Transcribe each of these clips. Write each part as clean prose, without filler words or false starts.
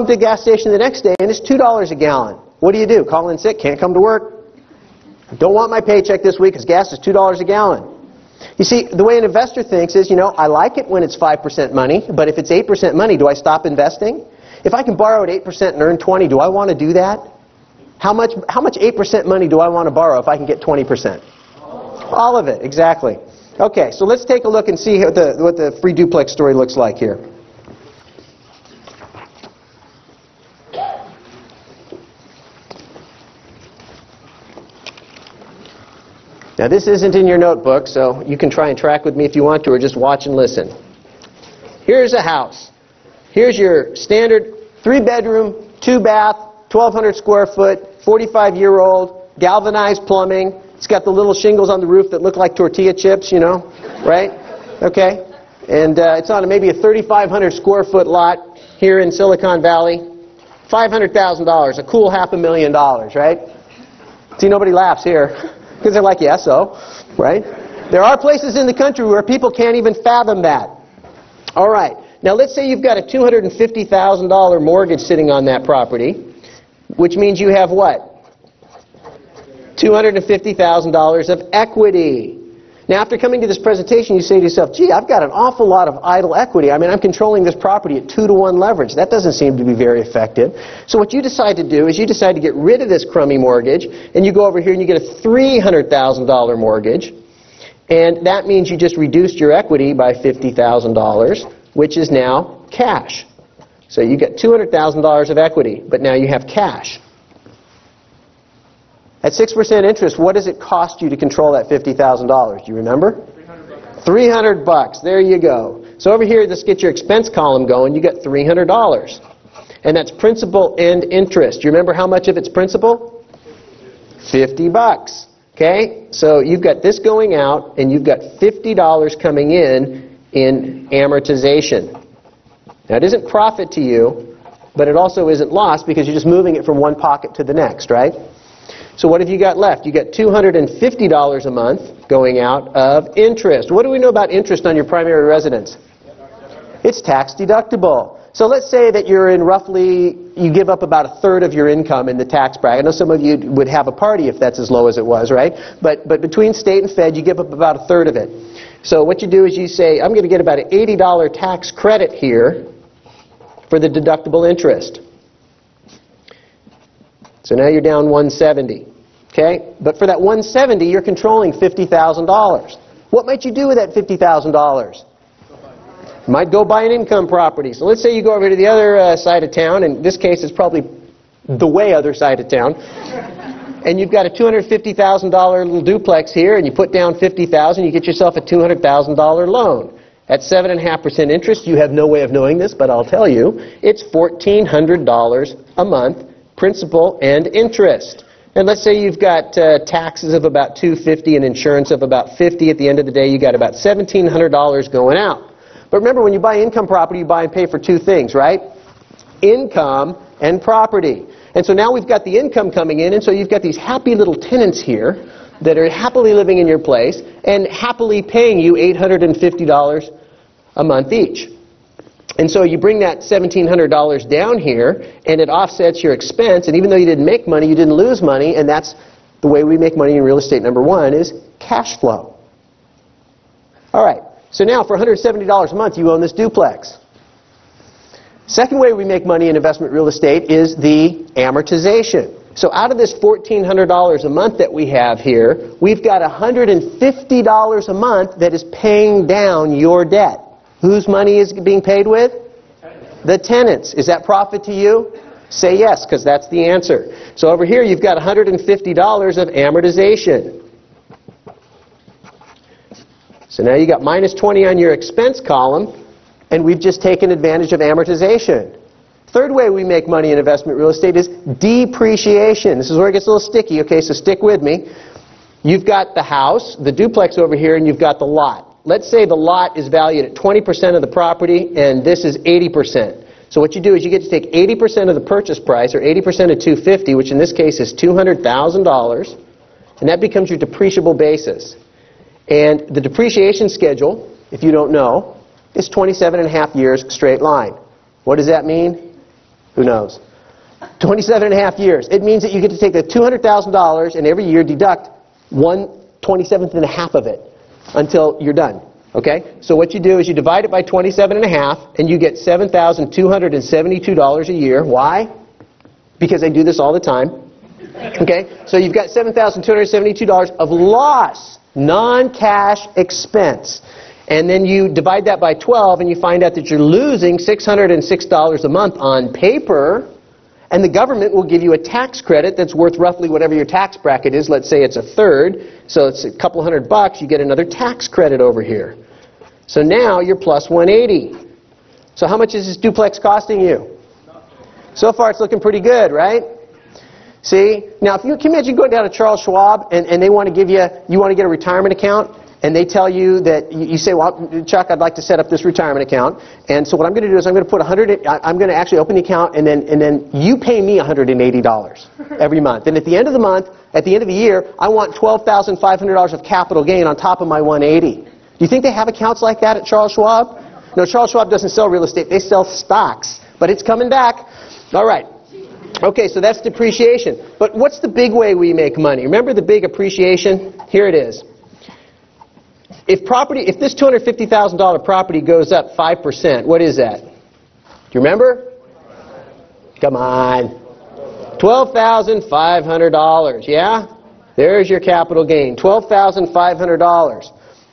come to the gas station the next day and it's $2 a gallon. What do? Call in sick, can't come to work. Don't want my paycheck this week because gas is $2 a gallon. You see, the way an investor thinks is, I like it when it's 5% money, but if it's 8% money, do I stop investing? If I can borrow at 8% and earn 20, do I want to do that? How much 8% money do I want to borrow if I can get 20%? All of it, exactly. Okay, so let's take a look and see what the free duplex story looks like here. Now this isn't in your notebook, so you can try and track with me if you want to, or just watch and listen. Here's a house. Here's your standard 3-bedroom, 2-bath, 1,200 square foot, 45-year-old, galvanized plumbing. It's got the little shingles on the roof that look like tortilla chips, right? Okay. And it's on maybe a 3,500 square foot lot here in Silicon Valley. $500,000, a cool $500,000, right? See, nobody laughs here. Because they're like, yeah, so, right? There are places in the country where people can't even fathom that. All right. Now, let's say you've got a $250,000 mortgage sitting on that property, which means you have what? $250,000 of equity. Now, after coming to this presentation, you say to yourself, gee, I've got an awful lot of idle equity. I mean, I'm controlling this property at 2-to-1 leverage. That doesn't seem to be very effective. So what you decide to do is you decide to get rid of this crummy mortgage, and you go over here and you get a $300,000 mortgage. And that means you just reduced your equity by $50,000, which is now cash. So you get $200,000 of equity, but now you have cash. At 6% interest, what does it cost you to control that $50,000? Do you remember? $300. There you go. So over here, let's get your expense column going. You got $300. And that's principal and interest. Do you remember how much of it's principal? $50. Okay? So you've got this going out, and you've got $50 coming in amortization. Now, it isn't profit to you, but it also isn't loss because you're just moving it from one pocket to the next, right? So what have you got left? You got $250 a month going out of interest. What do we know about interest on your primary residence? It's tax deductible. So let's say that you're in you give up about 1/3 of your income in the tax bracket. I know some of you would have a party if that's as low as it was, right? But between state and fed, you give up about 1/3 of it. So what you do is you say, I'm going to get about an $80 tax credit here for the deductible interest. So now you're down $170, okay? But for that $170, you're controlling $50,000. What might you do with that $50,000? You might go buy an income property. So let's say you go over to the other side of town. In this case, it's probably the way other side of town. And you've got a $250,000 little duplex here, and you put down $50,000, you get yourself a $200,000 loan. At 7.5% interest, you have no way of knowing this, but I'll tell you, it's $1,400 a month. Principal and interest. And let's say you've got taxes of about $250 and insurance of about $50. At the end of the day, you got about $1,700 going out. But remember, when you buy income property, you buy and pay for two things, right? Income and property. And so now we've got the income coming in, and so you've got these happy little tenants here that are happily living in your place and happily paying you $850 a month each. And so you bring that $1,700 down here, and it offsets your expense. And even though you didn't make money, you didn't lose money. And that's the way we make money in real estate. Number one is cash flow. All right. So now for $170 a month, you own this duplex. Second way we make money in investment real estate is the amortization. So out of this $1,400 a month that we have here, we've got $150 a month that is paying down your debt. Whose money is being paid with? The tenants. Is that profit to you? Say yes, because that's the answer. So over here you've got $150 of amortization. So now you got minus 20 on your expense column, and we've just taken advantage of amortization. Third way we make money in investment real estate is depreciation. This is where it gets a little sticky, okay, so stick with me. You've got the house, the duplex over here, and you've got the lot. Let's say the lot is valued at 20% of the property, and this is 80%. So what you do is you get to take 80% of the purchase price, or 80% of $250, which in this case is $200,000, and that becomes your depreciable basis. And the depreciation schedule, if you don't know, is 27.5 years straight line. What does that mean? Who knows? 27 and a half years. It means that you get to take the $200,000 and every year deduct 1/27th and a half of it until you're done. Okay? So what you do is you divide it by 27 and a half and you get $7,272 a year. Why? Because I do this all the time. Okay? So you've got $7,272 of loss, non-cash expense. And then you divide that by 12 and you find out that you're losing $606 a month on paper. And the government will give you a tax credit that's worth roughly whatever your tax bracket is. Let's say it's a third. So it's a couple $100. You get another tax credit over here. So now you're plus 180. So how much is this duplex costing you? So far it's looking pretty good, right? See? Now, if you can imagine going down to Charles Schwab and they want to give you, you want to get a retirement account, and they tell you that, you say, well, Chuck, I'd like to set up this retirement account. And so what I'm going to do is I'm going to put I'm going to actually open the account, and then you pay me $180 every month. And at the end of the month, at the end of the year, I want $12,500 of capital gain on top of my 180. Do you think they have accounts like that at Charles Schwab? No, Charles Schwab doesn't sell real estate. They sell stocks. But it's coming back. All right. Okay, so that's depreciation. But what's the big way we make money? Remember the big appreciation? Here it is. If this $250,000 property goes up 5%, what is that? Do you remember? Come on. $12,500, yeah? There's your capital gain, $12,500.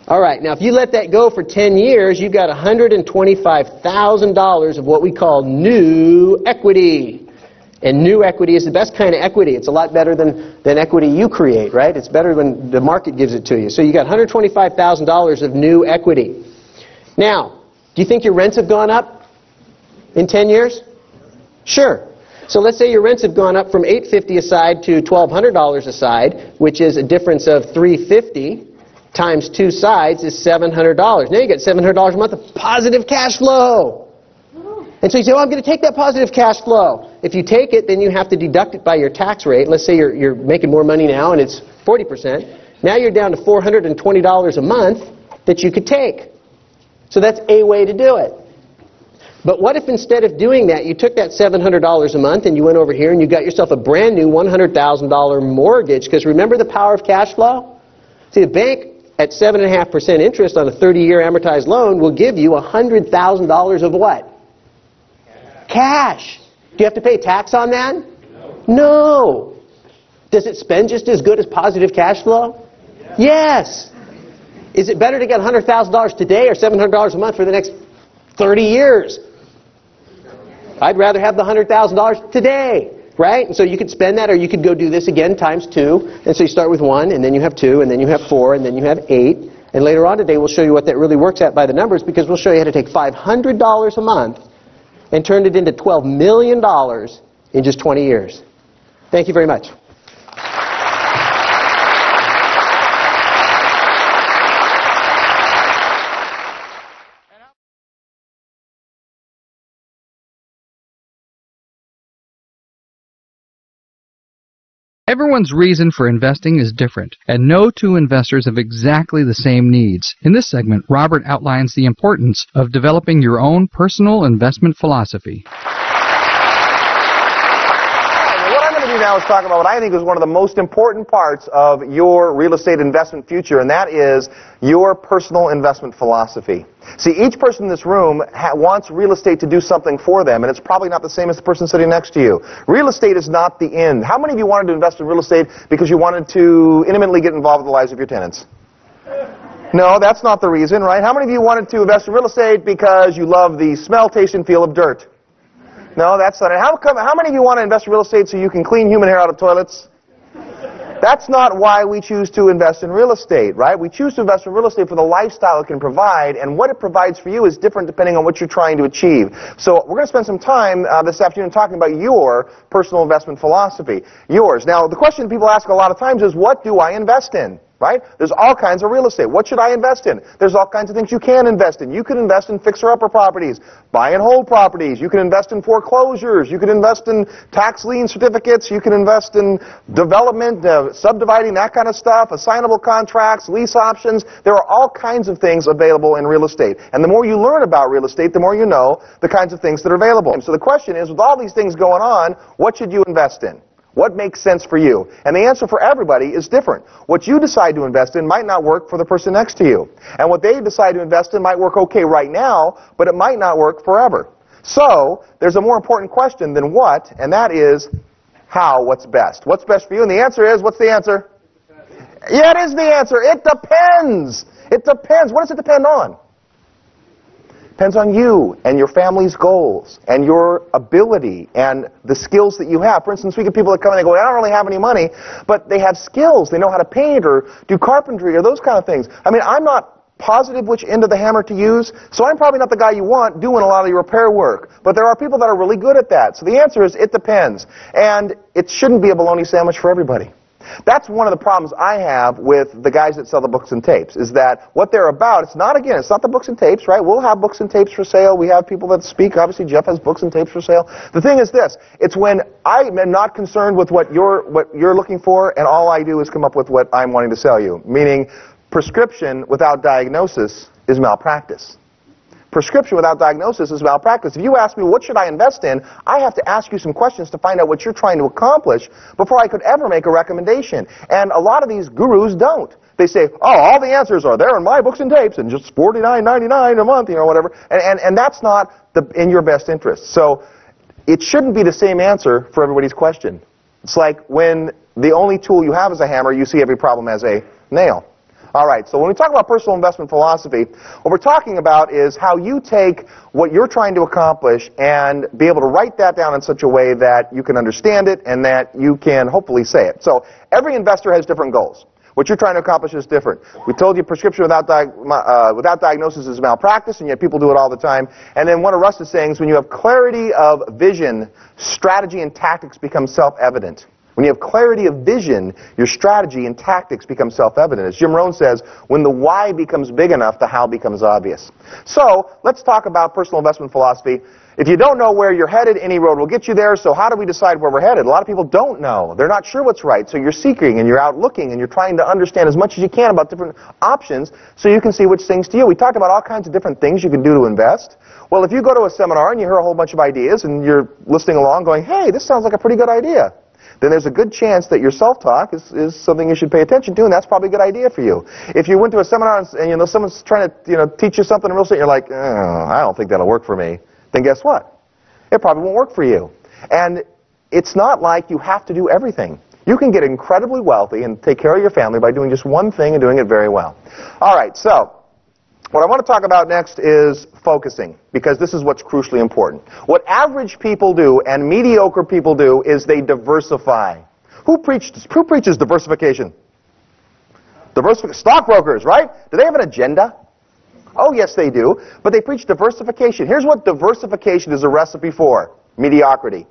All right, now if you let that go for 10 years, you've got $125,000 of what we call new equity. And new equity is the best kind of equity. It's a lot better than equity you create, right? It's better when the market gives it to you. So you got $125,000 of new equity. Now, do you think your rents have gone up in 10 years? Sure. So let's say your rents have gone up from $850 a side to $1,200 a side, which is a difference of $350 times two sides is $700. Now you get $700 a month of positive cash flow. And so you say, well, I'm going to take that positive cash flow. If you take it, then you have to deduct it by your tax rate. Let's say you're making more money now and it's 40%. Now you're down to $420 a month that you could take. So that's a way to do it. But what if instead of doing that, you took that $700 a month and you went over here and you got yourself a brand new $100,000 mortgage? Because remember the power of cash flow? See, the bank at 7.5% interest on a 30-year amortized loan will give you $100,000 of what? Cash. Do you have to pay tax on that? No. Does it spend just as good as positive cash flow? Yes. Is it better to get $100,000 today or $700 a month for the next 30 years? I'd rather have the $100,000 today, right? And so you could spend that, or you could go do this again times 2. And so you start with 1, and then you have 2, and then you have 4, and then you have 8. And later on today we'll show you what that really works at by the numbers, because we'll show you how to take $500 a month and turned it into $12 million in just 20 years. Thank you very much. Everyone's reason for investing is different, and no two investors have exactly the same needs. In this segment, Robert outlines the importance of developing your own personal investment philosophy. What I'm going to do now is talk about what I think is one of the most important parts of your real estate investment future, and that is your personal investment philosophy. See, each person in this room wants real estate to do something for them, and it's probably not the same as the person sitting next to you. Real estate is not the end. How many of you wanted to invest in real estate because you wanted to intimately get involved with the lives of your tenants? No, that's not the reason, right? How many of you wanted to invest in real estate because you love the smell, taste, and feel of dirt? No, that's not it. How many of you want to invest in real estate so you can clean human hair out of toilets? That's not why we choose to invest in real estate, right? We choose to invest in real estate for the lifestyle it can provide, and what it provides for you is different depending on what you're trying to achieve. So we're going to spend some time this afternoon talking about your personal investment philosophy. Yours. Now, the question people ask a lot of times is, what do I invest in? right? There's all kinds of real estate. What should I invest in? There's all kinds of things you can invest in. You can invest in fixer-upper properties, buy and hold properties. You can invest in foreclosures. You can invest in tax lien certificates. You can invest in development, subdividing, that kind of stuff, assignable contracts, lease options. There are all kinds of things available in real estate. And the more you learn about real estate, the more you know the kinds of things that are available. So the question is, with all these things going on, what should you invest in? What makes sense for you? And the answer for everybody is different. What you decide to invest in might not work for the person next to you. And what they decide to invest in might work okay right now, but it might not work forever. So, there's a more important question than what, and that is how, what's best. What's best for you? And the answer is, what's the answer? Yeah, it is the answer. It depends. It depends. What does it depend on? Depends on you and your family's goals and your ability and the skills that you have. For instance, we get people that come in and go, I don't really have any money, but they have skills. They know how to paint or do carpentry or those kind of things. I mean, I'm not positive which end of the hammer to use, so I'm probably not the guy you want doing a lot of your repair work. But there are people that are really good at that. So the answer is, it depends. And it shouldn't be a bologna sandwich for everybody. That's one of the problems I have with the guys that sell the books and tapes, is that what they're about, it's not the books and tapes, right? We'll have books and tapes for sale. We have people that speak. Obviously, Jeff has books and tapes for sale. The thing is this, it's when I am not concerned with what you're looking for, and all I do is come up with what I'm wanting to sell you. Meaning, prescription without diagnosis is malpractice. Prescription without diagnosis is malpractice. If you ask me, what should I invest in, I have to ask you some questions to find out what you're trying to accomplish before I could ever make a recommendation. And a lot of these gurus don't. They say, oh, all the answers are there in my books and tapes, and just $49.99 a month, whatever. And that's not in your best interest. So it shouldn't be the same answer for everybody's question. It's like when the only tool you have is a hammer, you see every problem as a nail. All right, so when we talk about personal investment philosophy, what we're talking about is how you take what you're trying to accomplish and be able to write that down in such a way that you can understand it and that you can hopefully say it. So every investor has different goals. What you're trying to accomplish is different. We told you prescription without diagnosis is malpractice, and yet people do it all the time. And then one of Russ's sayings, when you have clarity of vision, strategy and tactics become self-evident. When you have clarity of vision, your strategy and tactics become self-evident. As Jim Rohn says, when the why becomes big enough, the how becomes obvious. So, let's talk about personal investment philosophy. If you don't know where you're headed, any road will get you there. So how do we decide where we're headed? A lot of people don't know. They're not sure what's right. So you're seeking and you're out looking and you're trying to understand as much as you can about different options so you can see which things to you. We talked about all kinds of different things you can do to invest. Well, if you go to a seminar and you hear a whole bunch of ideas and you're listening along going, hey, this sounds like a pretty good idea, then there's a good chance that your self-talk is something you should pay attention to, and that's probably a good idea for you. If you went to a seminar and someone's trying to teach you something in real estate, you're like, I don't think that'll work for me, then guess what? It probably won't work for you. And it's not like you have to do everything. You can get incredibly wealthy and take care of your family by doing just one thing and doing it very well. All right, so what I want to talk about next is focusing, because this is what's crucially important. What average people do and mediocre people do is they diversify. Who preaches diversification? Stockbrokers, right? Do they have an agenda? Oh, yes, they do. But they preach diversification. Here's what diversification is a recipe for: mediocrity.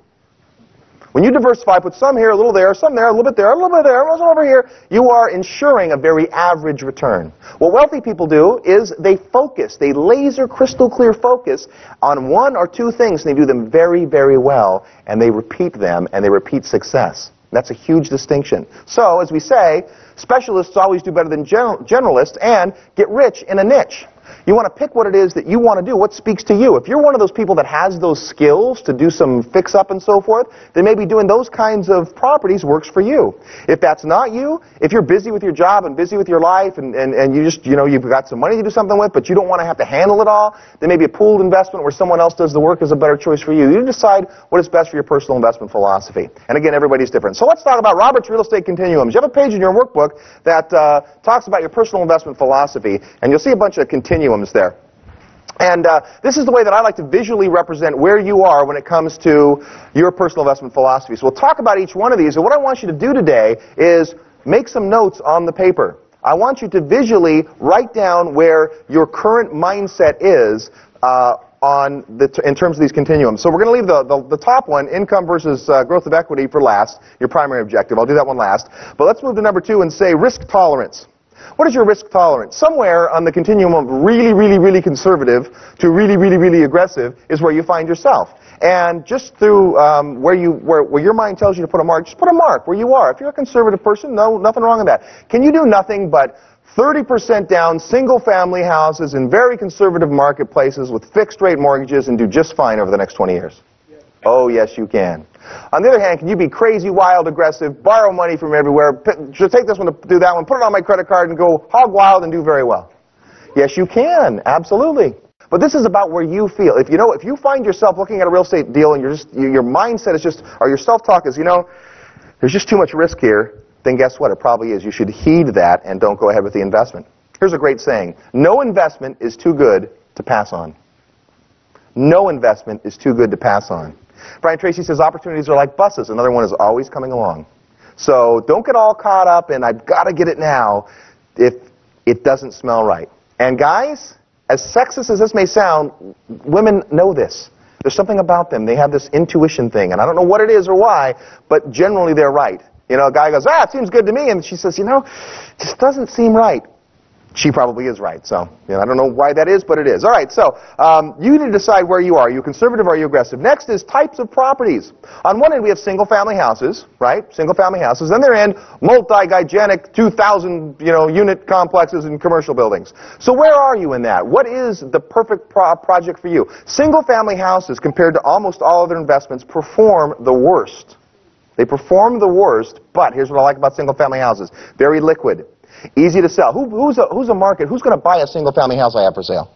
When you diversify, put some here, a little there, some there, a little bit there, a little bit there, a little over here, you are ensuring a very average return. What wealthy people do is they focus, they laser crystal clear focus on one or two things, and they do them very, very well, and they repeat them, and they repeat success. That's a huge distinction. So, as we say, specialists always do better than generalists, and get rich in a niche. You want to pick what it is that you want to do, what speaks to you. If you're one of those people that has those skills to do some fix-up and so forth, then maybe doing those kinds of properties works for you. If that's not you, if you're busy with your job and busy with your life and you just, you've got some money to do something with, but you don't want to have to handle it all, then maybe a pooled investment where someone else does the work is a better choice for you. You decide what is best for your personal investment philosophy. And again, everybody's different. So let's talk about Robert's real estate continuums. You have a page in your workbook that talks about your personal investment philosophy, and you'll see a bunch of continuums there. And this is the way that I like to visually represent where you are when it comes to your personal investment philosophy. So we'll talk about each one of these, and what I want you to do today is make some notes on the paper. I want you to visually write down where your current mindset is in terms of these continuums. So we're going to leave the top one, income versus growth of equity, for last, your primary objective. I'll do that one last. But let's move to number 2 and say risk tolerance. What is your risk tolerance? Somewhere on the continuum of really, really, really conservative to really, really, really aggressive is where you find yourself. And just through where your mind tells you to put a mark, just put a mark where you are. If you're a conservative person, no, nothing wrong with that. Can you do nothing but 30% down single-family houses in very conservative marketplaces with fixed-rate mortgages and do just fine over the next 20 years? Oh, yes, you can. On the other hand, can you be crazy, wild, aggressive, borrow money from everywhere, just take this one to do that one, put it on my credit card and go hog wild and do very well? Yes, you can. Absolutely. But this is about where you feel. If you find yourself looking at a real estate deal and your mindset is just, or your self-talk is, there's just too much risk here, then guess what? It probably is. You should heed that and don't go ahead with the investment. Here's a great saying. No investment is too good to pass on. No investment is too good to pass on. Brian Tracy says opportunities are like buses. Another one is always coming along. So don't get all caught up in I've got to get it now if it doesn't smell right. And guys, as sexist as this may sound, women know this. There's something about them. They have this intuition thing. And I don't know what it is or why, but generally they're right. A guy goes, it seems good to me. And she says, it just doesn't seem right. She probably is right. So, I don't know why that is, but it is. All right, so you need to decide where you are. Are you conservative or are you aggressive? Next is types of properties. On one end, we have single-family houses, right? Single-family houses. On the other end, multi-gigenic 2,000, unit complexes and commercial buildings. So where are you in that? What is the perfect project for you? Single-family houses, compared to almost all other investments, perform the worst. They perform the worst, but here's what I like about single-family houses. Very liquid. Easy to sell. Who's a market? Who's going to buy a single-family house I have for sale?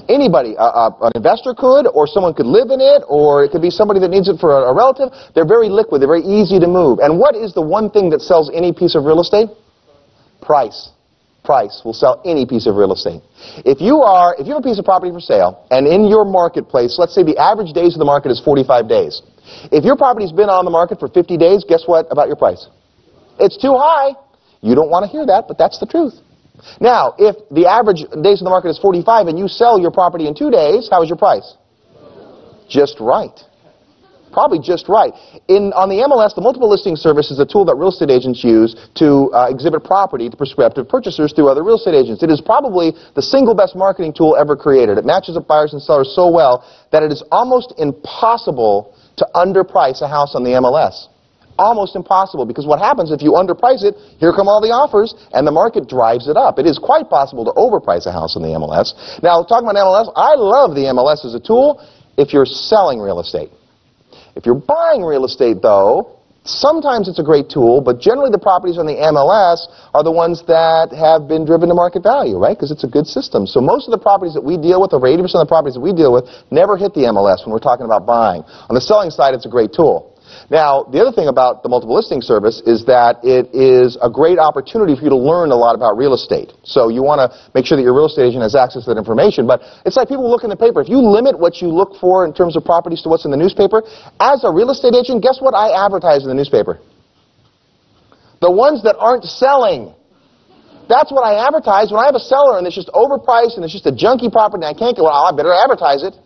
Anybody. An investor could, or someone could live in it, or it could be somebody that needs it for a relative. They're very liquid. They're very easy to move. And what is the one thing that sells any piece of real estate? Price. Price will sell any piece of real estate. If you have a piece of property for sale, and in your marketplace, let's say the average days of the market is 45 days. If your property's been on the market for 50 days, guess what about your price? It's too high. You don't want to hear that, but that's the truth. Now, if the average days of the market is 45 and you sell your property in 2 days, how is your price? Just right. Probably just right. On the MLS, the multiple listing service is a tool that real estate agents use to exhibit property to prospective purchasers through other real estate agents. It is probably the single best marketing tool ever created. It matches up buyers and sellers so well that it is almost impossible to underprice a house on the MLS. Almost impossible, because what happens if you underprice it, here come all the offers, and the market drives it up. It is quite possible to overprice a house on the MLS. Now, talking about MLS, I love the MLS as a tool if you're selling real estate. If you're buying real estate, though, sometimes it's a great tool, but generally the properties on the MLS are the ones that have been driven to market value, right? Because it's a good system. So most of the properties that we deal with, over 80% of the properties that we deal with, never hit the MLS when we're talking about buying. On the selling side, it's a great tool. Now, the other thing about the multiple listing service is that it is a great opportunity for you to learn a lot about real estate. So you want to make sure that your real estate agent has access to that information. But it's like people look in the paper. If you limit what you look for in terms of properties to what's in the newspaper, as a real estate agent, guess what I advertise in the newspaper? The ones that aren't selling. That's what I advertise. When I have a seller and it's just overpriced and it's just a junky property and I can't get, well, I better advertise it.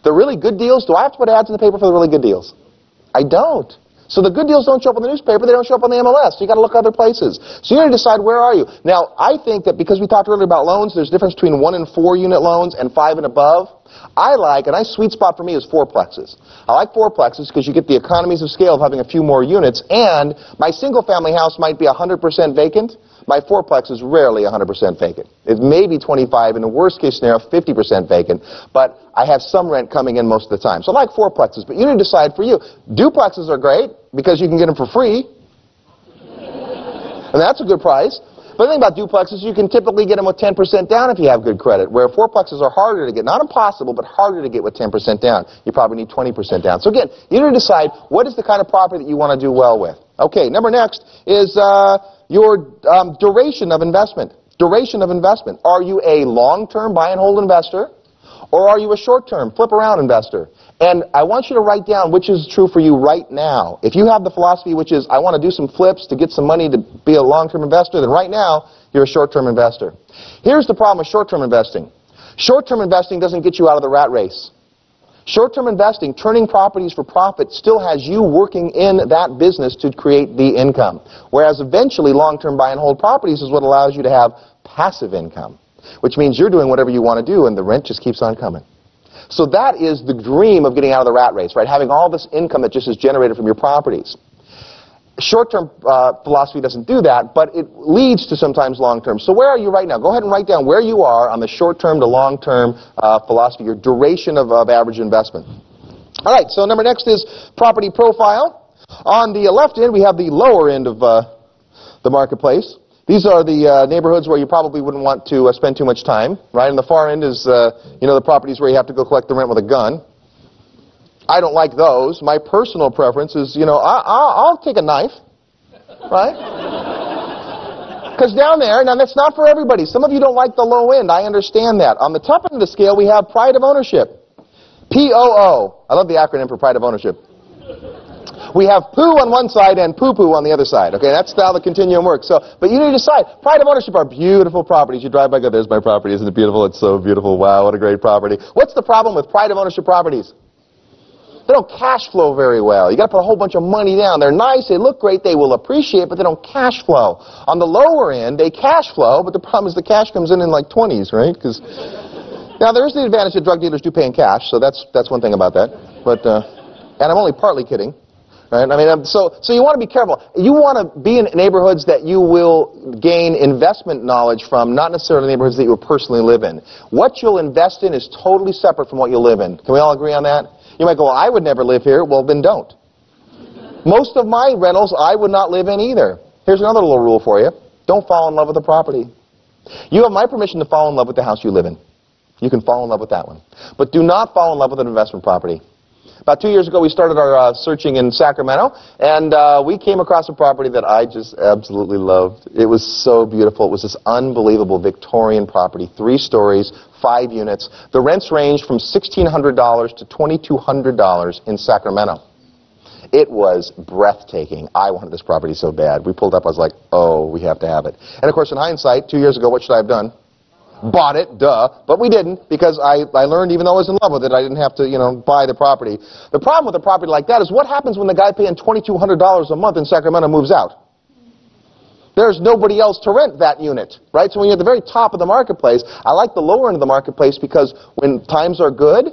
The really good deals, do I have to put ads in the paper for the really good deals? I don't. So the good deals don't show up in the newspaper, they don't show up on the MLS. So you got to look other places. So you got to decide, where are you? Now, I think that because we talked earlier about loans, there's a difference between 1 and 4 unit loans and 5 and above. A nice sweet spot for me is 4plexes. I like 4plexes because you get the economies of scale of having a few more units, and my single family house might be 100% vacant. My 4plex is rarely 100% vacant. It may be 25, in the worst case scenario, 50% vacant, but I have some rent coming in most of the time. So I like 4plexes, but you need to decide for you. Duplexes are great because you can get them for free, and that's a good price. But the thing about duplexes, you can typically get them with 10% down if you have good credit, where 4plexes are harder to get. Not impossible, but harder to get with 10% down. You probably need 20% down. So again, you need to decide what is the kind of property that you want to do well with. Okay, next is your duration of investment. Duration of investment. Are you a long-term buy and hold investor, or are you a short-term flip-around investor? And I want you to write down which is true for you right now. If you have the philosophy which is, I want to do some flips to get some money to be a long-term investor, then right now, you're a short-term investor. Here's the problem with short-term investing. Short-term investing doesn't get you out of the rat race. Short-term investing, turning properties for profit, still has you working in that business to create the income. Whereas eventually long-term buy and hold properties is what allows you to have passive income, which means you're doing whatever you want to do and the rent just keeps on coming. So that is the dream of getting out of the rat race, right? Having all this income that just is generated from your properties. Short-term philosophy doesn't do that, but it leads to sometimes long-term. So where are you right now? Go ahead and write down where you are on the short-term to long-term philosophy, your duration of average investment. All right, so next is property profile. On the left end, we have the lower end of the marketplace. These are the neighborhoods where you probably wouldn't want to spend too much time, right? And the far end is, the properties where you have to go collect the rent with a gun. I don't like those. My personal preference is, I'll take a knife, right? Because down there, now that's not for everybody. Some of you don't like the low end. I understand that. On the top end of the scale, we have pride of ownership. POO. I love the acronym for pride of ownership. We have poo on one side and poo-poo on the other side. Okay, that's how the continuum works. But you need to decide. Pride of ownership are beautiful properties. You drive by, go, there's my property. Isn't it beautiful? It's so beautiful. Wow, what a great property. What's the problem with pride of ownership properties? They don't cash flow very well. You got to put a whole bunch of money down. They're nice, they look great, they will appreciate, but they don't cash flow. On the lower end, they cash flow, but the problem is the cash comes in like 20s, right? Now there is the advantage that drug dealers do pay in cash, so that's one thing about that. But and I'm only partly kidding, right? I mean, so you want to be careful. You want to be in neighborhoods that you will gain investment knowledge from, not necessarily neighborhoods that you will personally live in. What you'll invest in is totally separate from what you live in. Can we all agree on that? You might go, well, I would never live here. Well, then don't. Most of my rentals, I would not live in either. Here's another little rule for you. Don't fall in love with the property. You have my permission to fall in love with the house you live in. You can fall in love with that one. But do not fall in love with an investment property. About 2 years ago, we started our searching in Sacramento, and we came across a property that I just absolutely loved. It was so beautiful. It was this unbelievable Victorian property, 3 stories, 5 units. The rents ranged from $1,600 to $2,200 in Sacramento. It was breathtaking. I wanted this property so bad. We pulled up, I was like, oh, we have to have it. And of course, in hindsight, 2 years ago, what should I have done? Bought it, duh. But we didn't, because I learned, even though I was in love with it, I didn't have to, buy the property. The problem with a property like that is what happens when the guy paying $2,200 a month in Sacramento moves out? There's nobody else to rent that unit, right? So when you're at the very top of the marketplace, I like the lower end of the marketplace because when times are good,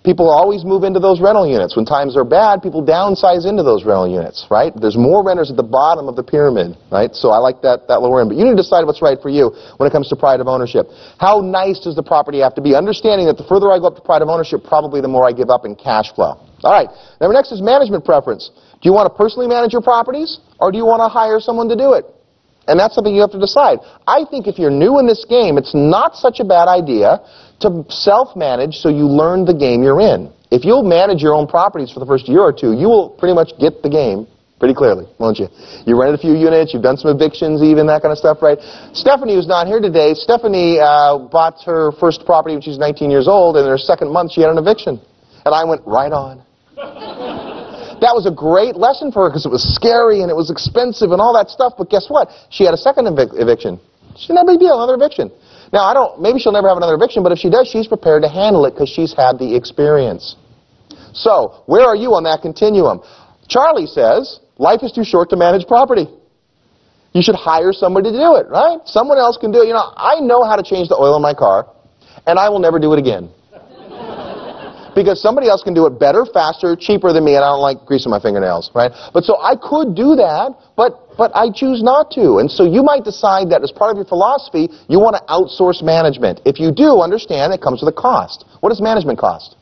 people always move into those rental units. When times are bad, people downsize into those rental units, right? There's more renters at the bottom of the pyramid, right? So I like that lower end. But you need to decide what's right for you when it comes to pride of ownership. How nice does the property have to be? Understanding that the further I go up to pride of ownership, probably the more I give up in cash flow. All right. Number next is management preference. Do you want to personally manage your properties, or do you want to hire someone to do it? And that's something you have to decide. I think if you're new in this game, it's not such a bad idea to self-manage so you learn the game you're in. If you'll manage your own properties for the first year or two, you will pretty much get the game pretty clearly, won't you? You rented a few units, you've done some evictions even, that kind of stuff, right? Stephanie, who's not here today, Stephanie bought her first property when she was 19 years old, and in her second month she had an eviction. And I went right on. That was a great lesson for her because it was scary and it was expensive and all that stuff, but guess what? She had a second eviction. She had no big deal, another eviction. Now, maybe she'll never have another eviction, but if she does, she's prepared to handle it because she's had the experience. So, where are you on that continuum? Charlie says, life is too short to manage property. You should hire somebody to do it, right? Someone else can do it. I know how to change the oil in my car, and I will never do it again. Because somebody else can do it better, faster, cheaper than me, and I don't like greasing my fingernails, right? But so I could do that, but I choose not to. And so you might decide that as part of your philosophy, you want to outsource management. If you do, understand it comes with a cost. What does management cost?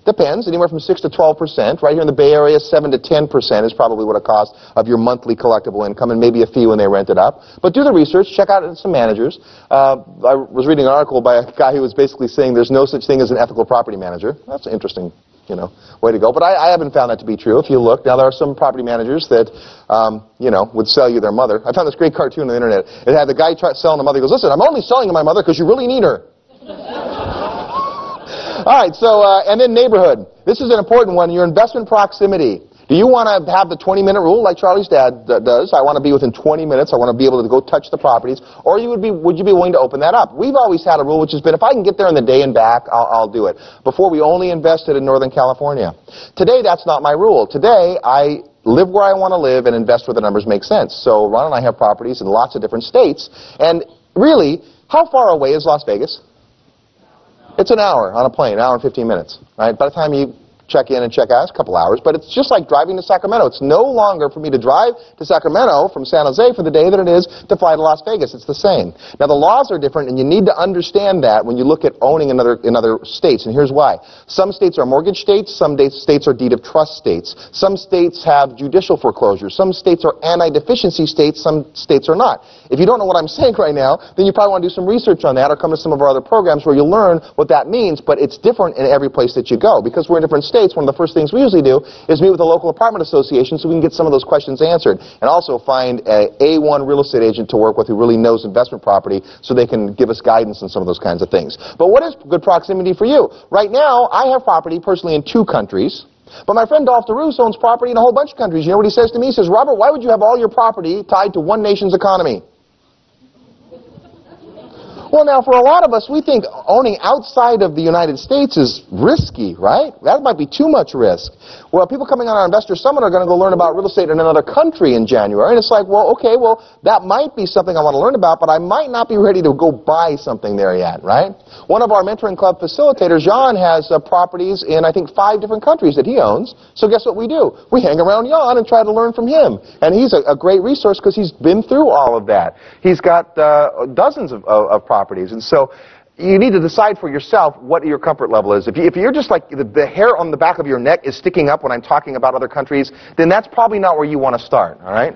Depends, anywhere from 6 to 12%. Right here in the Bay Area, 7 to 10% is probably what it costs of your monthly collectible income, and maybe a fee when they rent it up. But do the research, check out some managers. I was reading an article by a guy who was basically saying there's no such thing as an ethical property manager. That's an interesting, way to go. But I haven't found that to be true. If you look, now there are some property managers that, would sell you their mother. I found this great cartoon on the internet. It had the guy selling the mother. He goes, listen, I'm only selling to my mother because you really need her. All right, so, and then neighborhood. This is an important one, your investment proximity. Do you want to have the 20-minute rule like Charlie's dad does? I want to be within 20 minutes. I want to be able to go touch the properties. Or would you be willing to open that up? We've always had a rule which has been if I can get there in the day and back, I'll do it. Before, we only invested in Northern California. Today, that's not my rule. Today, I live where I want to live and invest where the numbers make sense. So Ron and I have properties in lots of different states. And really, how far away is Las Vegas? It's an hour on a plane, an hour and 15 minutes. Right? By the time you check in and check out, it's a couple hours, but it's just like driving to Sacramento. It's no longer for me to drive to Sacramento from San Jose for the day than it is to fly to Las Vegas. It's the same. Now, the laws are different, and you need to understand that when you look at owning in other states, and here's why. Some states are mortgage states, some states are deed of trust states, some states have judicial foreclosure, some states are anti-deficiency states, some states are not. If you don't know what I'm saying right now, then you probably want to do some research on that or come to some of our other programs where you'll learn what that means, but it's different in every place that you go. Because we're in different states, one of the first things we usually do is meet with the local apartment association so we can get some of those questions answered, and also find a A1 real estate agent to work with who really knows investment property so they can give us guidance on some of those kinds of things. But what is good proximity for you? Right now, I have property personally in 2 countries. But my friend Dolph DeRoos owns property in a whole bunch of countries. You know what he says to me? He says, Robert, why would you have all your property tied to one nation's economy? Well, now, for a lot of us, we think owning outside of the United States is risky, right? That might be too much risk. Well, people coming on our Investor Summit are going to go learn about real estate in another country in January, and it's like, well, okay, well, that might be something I want to learn about, but I might not be ready to go buy something there yet, right? One of our mentoring club facilitators, Jan, has properties in, I think, 5 different countries that he owns. So guess what we do? We hang around Jan and try to learn from him. And he's a great resource because he's been through all of that. He's got dozens of properties. And so you need to decide for yourself what your comfort level is. If you're just like the hair on the back of your neck is sticking up when I'm talking about other countries, then that's probably not where you want to start, all right?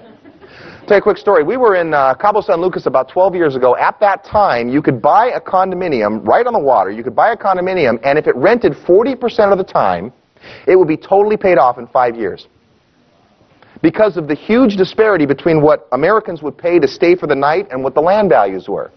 Tell you a quick story. We were in Cabo San Lucas about 12 years ago. At that time, you could buy a condominium right on the water. You could buy a condominium, and if it rented 40% of the time, it would be totally paid off in 5 years. Because of the huge disparity between what Americans would pay to stay for the night and what the land values were.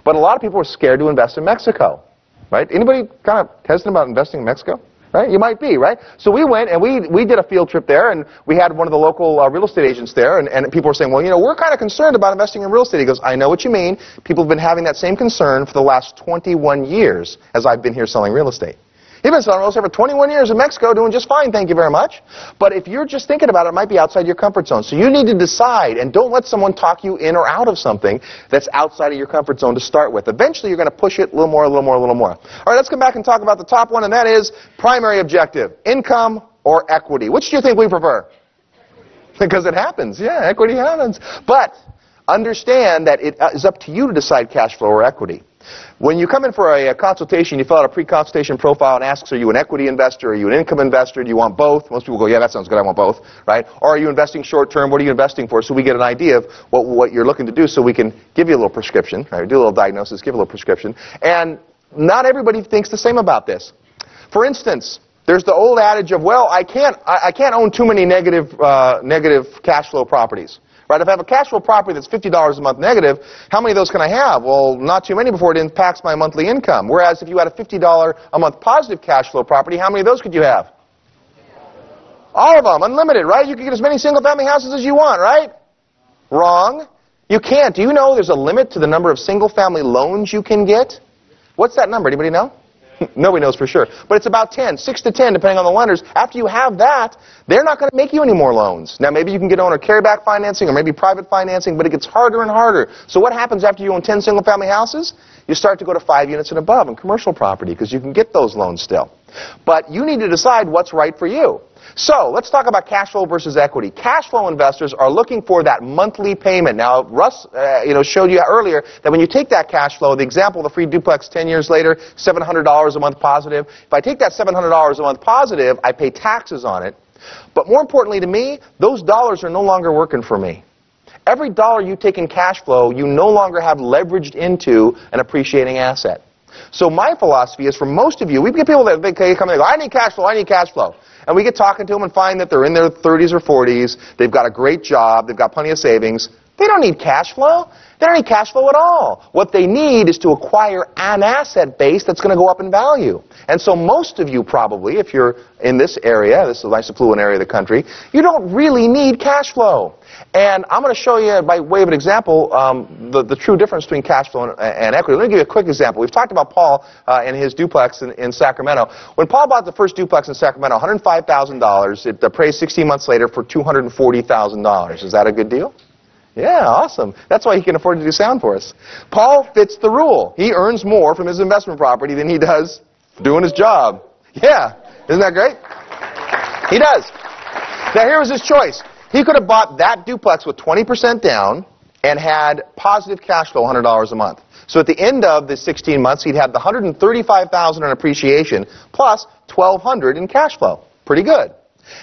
But a lot of people were scared to invest in Mexico, right? Anybody kind of hesitant about investing in Mexico? Right? You might be, right? So we went and we did a field trip there, and we had one of the local real estate agents there, and people were saying, well, you know, we're kind of concerned about investing in real estate. He goes, I know what you mean. People have been having that same concern for the last 21 years as I've been here selling real estate. He's been selling real estate for 21 years in Mexico, doing just fine, thank you very much. But if you're just thinking about it, it might be outside your comfort zone. So you need to decide, and don't let someone talk you in or out of something that's outside of your comfort zone to start with. Eventually, you're going to push it a little more, a little more, a little more. All right, let's come back and talk about the top one, and that is primary objective, income or equity. Which do you think we prefer? Because it happens. Yeah, equity happens. But understand that it is up to you to decide cash flow or equity. When you come in for a consultation, you fill out a pre-consultation profile and asks, are you an equity investor? Are you an income investor? Do you want both? Most people go, yeah, that sounds good. I want both, right? Or are you investing short-term? What are you investing for? So we get an idea of what you're looking to do so we can give you a little prescription, right? Do a little diagnosis, give a little prescription. And not everybody thinks the same about this. For instance, there's the old adage of, well, I can't own too many negative cash flow properties. Right? If I have a cash flow property that's $50 a month negative, how many of those can I have? Well, not too many before it impacts my monthly income. Whereas if you had a $50 a month positive cash flow property, how many of those could you have? All of them, unlimited, right? You can get as many single-family houses as you want, right? Wrong. You can't. Do you know there's a limit to the number of single-family loans you can get? What's that number? Anybody know? Nobody knows for sure. But it's about 10, 6 to 10, depending on the lenders. After you have that, they're not going to make you any more loans. Now, maybe you can get owner carryback financing or maybe private financing, but it gets harder and harder. So what happens after you own 10 single-family houses? You start to go to 5 units and above in commercial property because you can get those loans still. But you need to decide what's right for you. So let's talk about cash flow versus equity. Cash flow investors are looking for that monthly payment. Now, Russ showed you earlier that when you take that cash flow, the example of the free duplex 10 years later, $700 a month positive. If I take that $700 a month positive, I pay taxes on it. But more importantly to me, those dollars are no longer working for me. Every dollar you take in cash flow, you no longer have leveraged into an appreciating asset. So my philosophy is for most of you, we get people that they come and they go, I need cash flow, I need cash flow. And we get talking to them and find that they're in their 30s or 40s, they've got a great job, they've got plenty of savings, They don't need cash flow. They don't need cash flow at all. What they need is to acquire an asset base that's going to go up in value. And so most of you probably, if you're in this area, this is a nice affluent area of the country, you don't really need cash flow. And I'm going to show you, by way of an example, the true difference between cash flow and equity. Let me give you a quick example. We've talked about Paul and his duplex in Sacramento. When Paul bought the first duplex in Sacramento, $105,000, it appraised 16 months later for $240,000. Is that a good deal? Yeah, awesome. That's why he can afford to do sound for us. Paul fits the rule. He earns more from his investment property than he does doing his job. Yeah, isn't that great? He does. Now here was his choice. He could have bought that duplex with 20% down and had positive cash flow, $100 a month. So at the end of the 16 months, he'd have the $135,000 in appreciation plus $1,200 in cash flow. Pretty good.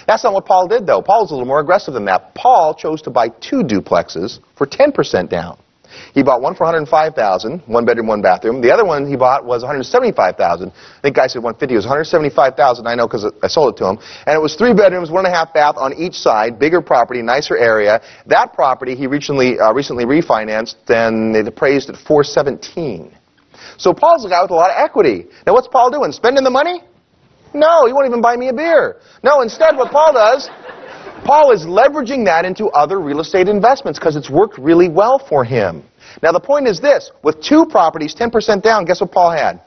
That's not what Paul did, though. Paul was a little more aggressive than that. Paul chose to buy 2 duplexes for 10% down. He bought one for $105,000, 1 bedroom, 1 bathroom. The other one he bought was $175,000. I think guy said $150,000. It was $175,000. I know because I sold it to him. And it was 3 bedrooms, 1.5 bath on each side, bigger property, nicer area. That property he recently refinanced, and it appraised at $417,000. So Paul's a guy with a lot of equity. Now what's Paul doing? Spending the money? No, he won't even buy me a beer. No, instead what Paul does, Paul is leveraging that into other real estate investments because it's worked really well for him. Now the point is this, with 2 properties, 10% down, guess what Paul had?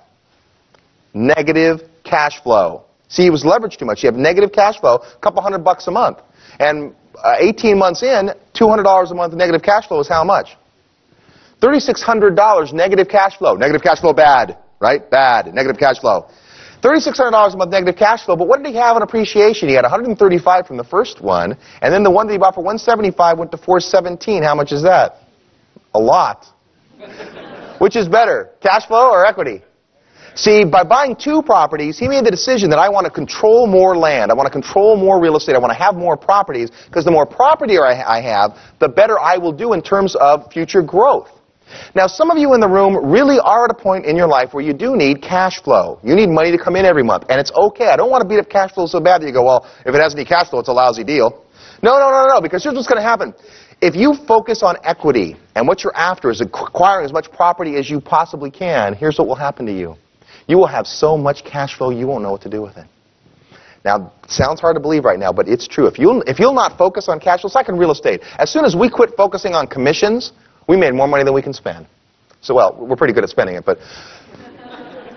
Negative cash flow. See, he was leveraged too much. You have negative cash flow, a couple $100 a month. And 18 months in, $200 a month negative cash flow is how much? $3,600 negative cash flow. Negative cash flow bad, right? Bad. Negative cash flow. $3,600 a month negative cash flow, but what did he have in appreciation? He had $135 from the first one, and then the one that he bought for $175 went to $417. How much is that? A lot. Which is better, cash flow or equity? See, by buying 2 properties, he made the decision that I want to control more land, I want to control more real estate, I want to have more properties, because the more property I have, the better I will do in terms of future growth. Now, some of you in the room really are at a point in your life where you do need cash flow. You need money to come in every month, and it's okay. I don't want to beat up cash flow so bad that you go, well, if it has any cash flow, it's a lousy deal. No, because here's what's going to happen. If you focus on equity, and what you're after is acquiring as much property as you possibly can, here's what will happen to you. You will have so much cash flow, you won't know what to do with it. Now, it sounds hard to believe right now, but it's true. If you'll not focus on cash flow, it's like in real estate. As soon as we quit focusing on commissions, we made more money than we can spend. So, well, we're pretty good at spending it, but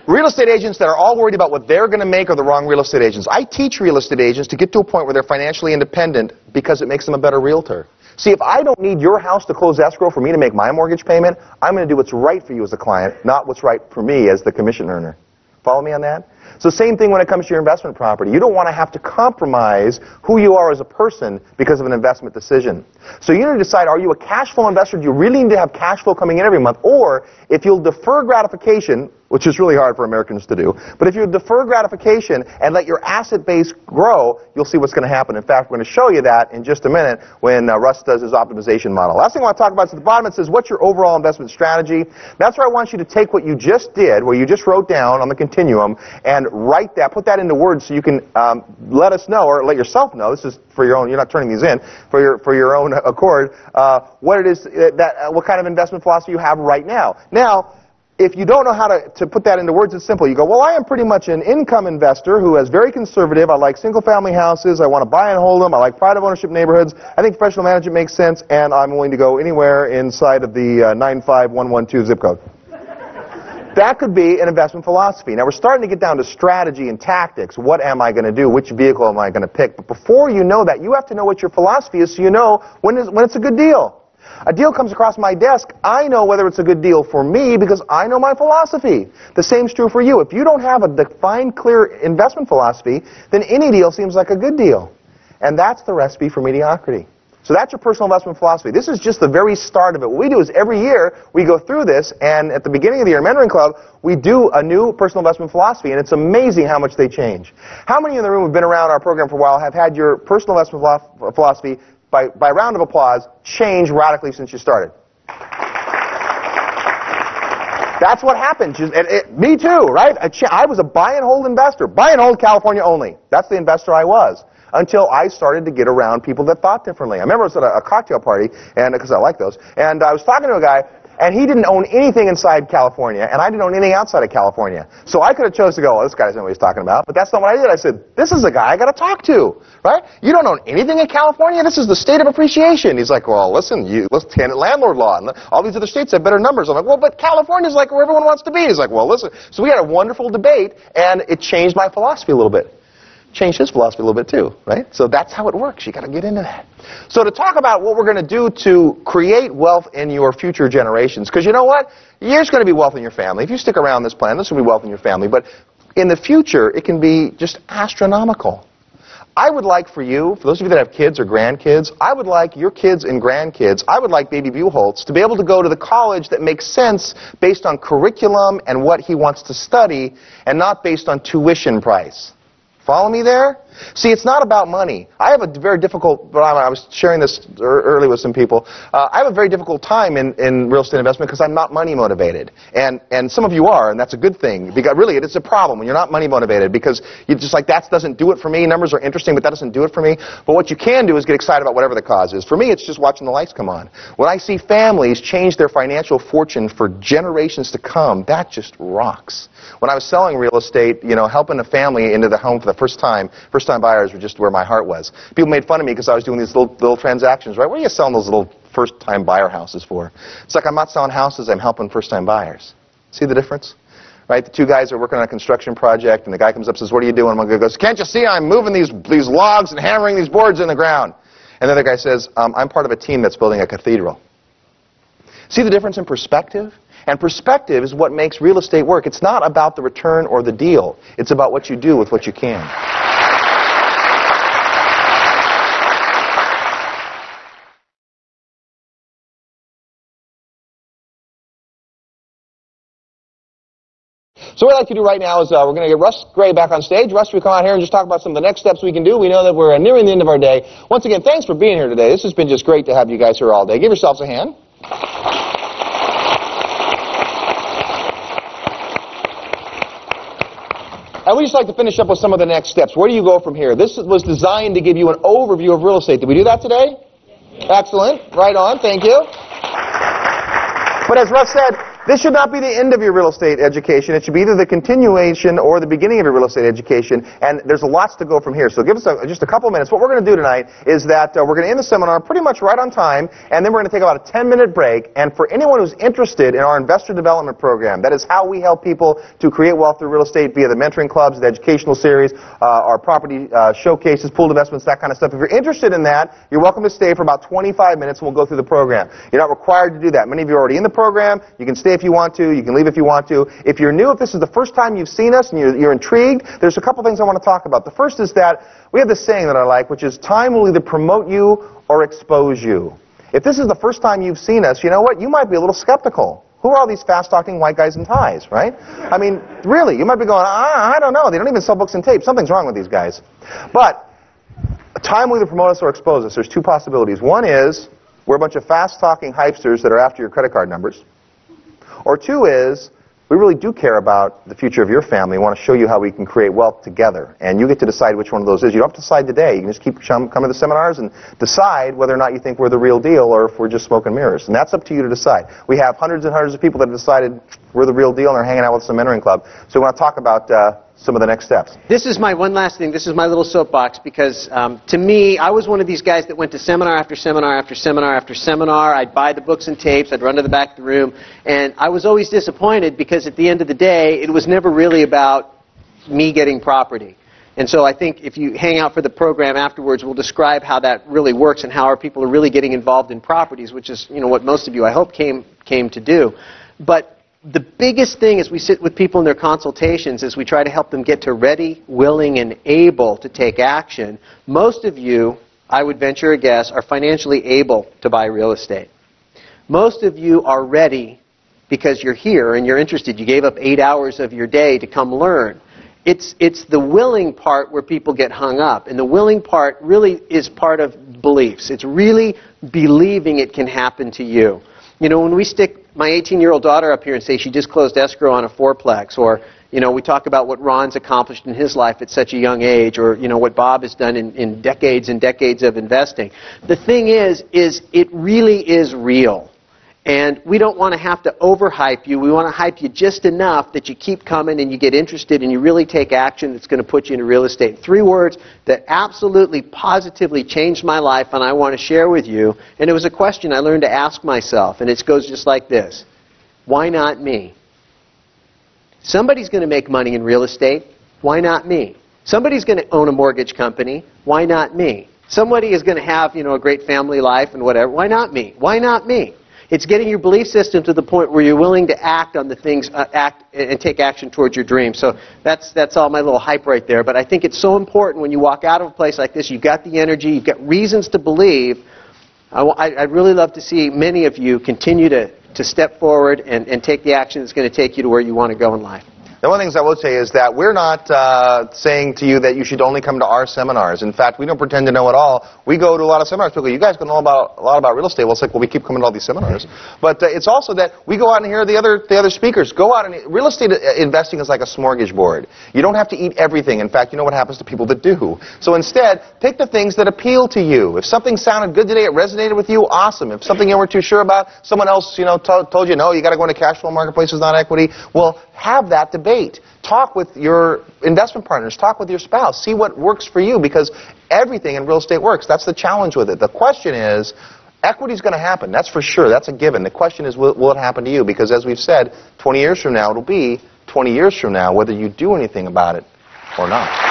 real estate agents that are all worried about what they're going to make are the wrong real estate agents. I teach real estate agents to get to a point where they're financially independent because it makes them a better realtor. See, if I don't need your house to close escrow for me to make my mortgage payment, I'm going to do what's right for you as a client, not what's right for me as the commission earner. Follow me on that? So same thing when it comes to your investment property. You don't want to have to compromise who you are as a person because of an investment decision. So you need to decide, are you a cash flow investor? Do you really need to have cash flow coming in every month? Or if you'll defer gratification, which is really hard for Americans to do, but if you defer gratification and let your asset base grow, you'll see what's going to happen. In fact, we're going to show you that in just a minute when Russ does his optimization model. Last thing I want to talk about is at the bottom it says, what's your overall investment strategy? That's where I want you to take what you just did, where you just wrote down on the continuum, and write that, put that into words so you can let us know, or let yourself know, this is for your own, you're not turning these in, for your own accord, what it is, what kind of investment philosophy you have right now. Now, if you don't know how to put that into words, it's simple. You go, well, I am pretty much an income investor who is very conservative. I like single-family houses. I want to buy and hold them. I like pride of ownership neighborhoods. I think professional management makes sense, and I'm willing to go anywhere inside of the 95112 zip code. That could be an investment philosophy. Now, we're starting to get down to strategy and tactics. What am I going to do? Which vehicle am I going to pick? But before you know that, you have to know what your philosophy is so you know when it's a good deal. A deal comes across my desk, I know whether it's a good deal for me because I know my philosophy. The same's true for you. If you don't have a defined, clear investment philosophy, then any deal seems like a good deal. And that's the recipe for mediocrity. So that's your personal investment philosophy. This is just the very start of it. What we do is every year we go through this, and at the beginning of the year, Mentoring Club, we do a new personal investment philosophy, and it's amazing how much they change. How many in the room who have been around our program for a while have had your personal investment philosophy, by round of applause, change radically since you started? That's what happened. Me too, right? I was a buy and hold investor. Buy and hold California only. That's the investor I was. until I started to get around people that thought differently. I remember I was at a cocktail party, and because I like those, and I was talking to a guy, and he didn't own anything inside California, and I didn't own anything outside of California. So I could have chose to go, well, this guy doesn't know what he's talking about, but that's not what I did. I said, this is a guy I got to talk to, right? You don't own anything in California? This is the state of appreciation. He's like, well, listen, tenant landlord law, and all these other states have better numbers. I'm like, well, but California's like where everyone wants to be. He's like, well, listen. So we had a wonderful debate, and it changed my philosophy a little bit. Changed his philosophy a little bit too, right? So that's how it works. You got to get into that. So to talk about what we're going to do to create wealth in your future generations, because you know what? There's going to be wealth in your family. If you stick around this planet, there's going to be wealth in your family. But in the future, it can be just astronomical. I would like for you, for those of you that have kids or grandkids, I would like your kids and grandkids, I would like baby Buchholz to be able to go to the college that makes sense based on curriculum and what he wants to study, and not based on tuition price. Follow me there? See, it's not about money. I have a very difficult, I was sharing this earlier with some people, I have a very difficult time in real estate investment because I'm not money motivated. And some of you are, and that's a good thing. Because really, it's a problem when you're not money motivated because you just like, that doesn't do it for me. Numbers are interesting, but that doesn't do it for me. But what you can do is get excited about whatever the cause is. For me, it's just watching the lights come on. When I see families change their financial fortune for generations to come, that just rocks. When I was selling real estate, you know, helping a family into the home for the first time buyers were just where my heart was. People made fun of me because I was doing these little transactions, right? What are you selling those little first-time buyer houses for? It's like I'm not selling houses, I'm helping first-time buyers. See the difference? Right? The two guys are working on a construction project, and the guy comes up and says, what are you doing? And one guy goes, can't you see I'm moving these logs and hammering these boards in the ground? And the other guy says, I'm part of a team that's building a cathedral. See the difference in perspective? And perspective is what makes real estate work. It's not about the return or the deal. It's about what you do with what you can. So what I'd like to do right now is we're going to get Russ Gray back on stage. Russ, will come out here and just talk about some of the next steps we can do. We know that we're nearing the end of our day. Once again, thanks for being here today. This has been just great to have you guys here all day. Give yourselves a hand. And we just like to finish up with some of the next steps. Where do you go from here? This was designed to give you an overview of real estate. Did we do that today? Excellent. Right on. Thank you. But as Russ said, this should not be the end of your real estate education. It should be either the continuation or the beginning of your real estate education, and there's lots to go from here. So give us just a couple minutes. What we're going to do tonight is that we're going to end the seminar pretty much right on time, and then we're going to take about a 10-minute break. And for anyone who's interested in our investor development program, that is how we help people to create wealth through real estate via the mentoring clubs, the educational series, our property showcases, pooled investments, that kind of stuff. If you're interested in that, you're welcome to stay for about 25 minutes, and we'll go through the program. You're not required to do that. Many of you are already in the program. You can stay if you want to. You can leave if you want to. If you're new, if this is the first time you've seen us and you're intrigued, there's a couple things I want to talk about. The first is that we have this saying that I like, which is time will either promote you or expose you. If this is the first time you've seen us, you know what? You might be a little skeptical. Who are all these fast-talking white guys in ties, right? I mean, really, you might be going, I don't know. They don't even sell books and tapes. Something's wrong with these guys. But time will either promote us or expose us. There's two possibilities. One is we're a bunch of fast-talking hypesters that are after your credit card numbers. Or two is, we really do care about the future of your family. We want to show you how we can create wealth together. And you get to decide which one of those is. You don't have to decide today. You can just keep coming to the seminars and decide whether or not you think we're the real deal or if we're just smoke and mirrors. And that's up to you to decide. We have hundreds and hundreds of people that have decided we're the real deal and are hanging out with some mentoring club. So we want to talk about some of the next steps. This is my one last thing. This is my little soapbox because to me, I was one of these guys that went to seminar after seminar after seminar after seminar. I'd buy the books and tapes. I'd run to the back of the room. And I was always disappointed because at the end of the day, it was never really about me getting property. And so I think if you hang out for the program afterwards, we'll describe how that really works and how our people are really getting involved in properties, which is, you know, what most of you, I hope, came to do. But the biggest thing as we sit with people in their consultations is we try to help them get to ready, willing, and able to take action. Most of you, I would venture a guess, are financially able to buy real estate. Most of you are ready because you're here and you're interested. You gave up 8 hours of your day to come learn. It's the willing part where people get hung up. And the willing part really is part of beliefs. It's really believing it can happen to you. You know, when we stick my 18-year-old daughter up here and say she just closed escrow on a fourplex, or we talk about what Ron's accomplished in his life at such a young age, or, what Bob has done in decades and decades of investing. The thing is it really is real. And we don't want to have to overhype you. We want to hype you just enough that you keep coming and you get interested and you really take action that's going to put you into real estate. 3 words that absolutely, positively changed my life, and I want to share with you. And it was a question I learned to ask myself, and it goes just like this. Why not me? Somebody's going to make money in real estate. Why not me? Somebody's going to own a mortgage company. Why not me? Somebody is going to have, a great family life and whatever. Why not me? Why not me? It's getting your belief system to the point where you're willing to act on the things, act and take action towards your dreams. So that's all my little hype right there. But I think it's so important when you walk out of a place like this, you've got the energy, you've got reasons to believe. I'd really love to see many of you continue to step forward and take the action that's going to take you to where you want to go in life. The one of the things I will say is that we're not saying to you that you should only come to our seminars. In fact, we don't pretend to know it all. We go to a lot of seminars. People go, you guys know a lot about real estate. Well, it's like, well, we keep coming to all these seminars. But it's also that we go out and hear the other speakers. Go out and real estate investing is like a smorgasbord. You don't have to eat everything. In fact, you know what happens to people that do. So instead, pick the things that appeal to you. If something sounded good today, it resonated with you, awesome. If something you weren't too sure about, someone else told you, no, you got to go into cash flow marketplaces, not equity. Well, have that debate. Talk with your investment partners. Talk with your spouse. See what works for you, because everything in real estate works. That's the challenge with it. The question is, equity is going to happen. That's for sure. That's a given. The question is, will it happen to you? Because as we've said, 20 years from now, it'll be 20 years from now, whether you do anything about it or not.